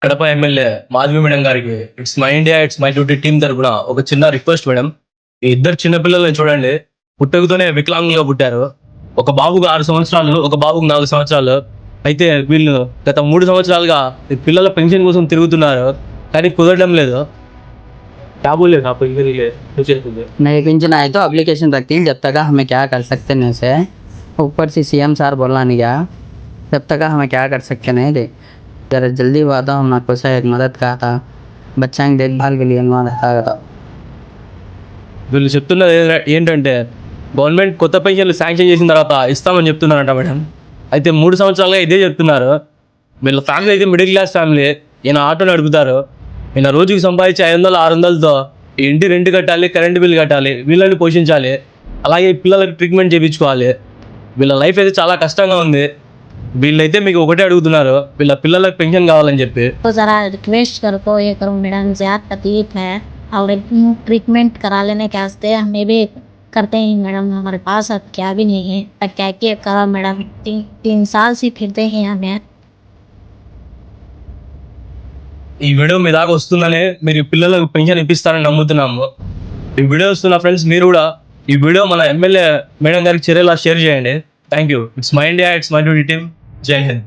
Kadapa MLA Madhavi madam గారికి it's my India it's my duty team తరపున ఒక చిన్న రిక్వెస్ట్ మేడం. ఈ ఇద్దరు చిన్నపిల్లల్ని చూడండి, పుట్టకతోనే వికలాంగులుగా పుట్టారు. ఒక బాబుకు 6 సంవత్సరాలు, ఒక బాబుకు 4 సంవత్సరాలు. అయితే వీళ్ళు గత 3 సంవత్సరాలుగా ఈ పిల్లల పెన్షన్ కోసం తిరుగుతున్నారు, కానీ కుదరడం లేదు. नहीं पेंशन आए तो एप्लीकेशन रखती है, जब तक हमें क्या कर सकते हैं से ऊपर से सीएम सार बोलना नहीं गया, जब तक हमें क्या कर सकते नहीं दे जरा जल्दी बात हम आपको से एक मदद कहा था, बच्चा की देखभाल के लिए हमारा था। వీళ్ళు చెప్తున్నది ఏంటంటే గవర్నమెంట్ కొత్త పెన్షన్లు శాంక్షన్ చేసిన తర్వాత ఇస్తామని చెప్తున్నారంట మేడం. అయితే 3 సంవత్సరాలుగా ఇదే చెప్తున్నారు. వీళ్ళ ఫ్యామిలీ అయితే మిడిల్ క్లాస్ ఫ్యామిలీ. ఈయన ఆటో నడుపుతారు. ఈయన రోజుకి సంపాదించే 500-600తో ఇంటి రెంట్ కట్టాలి, కరెంటు బిల్ కట్టాలి, వీళ్ళని పోషించాలి, అలాగే పిల్లలకు ట్రీట్మెంట్ చేయించుకోవాలి. వీళ్ళ లైఫ్ అయితే చాలా కష్టంగా ఉంది. వీళ్ళైతే మీకు ఒకటే అడుగుతున్నారు, వీళ్ళ పిల్లలకు పెన్షన్ కావాలని చెప్పి. तो ज़रा रिक्वेस्ट करो ये करो मैडम, ज़्यादा तकलीफ है और ट्रीटमेंट करा लेने के वास्ते हमें भी करते हैं मैडम। हमारे पास अब क्या भी नहीं है, अब क्या क्या करा मैडम, 3 साल से फिरते हैं हमें। ఈ వీడియో మీ దాకా వస్తుందని, మీరు పిల్లలకు పెన్షన్ ఇప్పిస్తారని నమ్ముతున్నాము. ఈ వీడియో వస్తున్న ఫ్రెండ్స్ మీరు కూడా ఈ వీడియో మన ఎమ్మెల్యే మేడం గారికి చేరేలా షేర్ చేయండి. Thank you. It's my India it's my duty team. జై హింద్.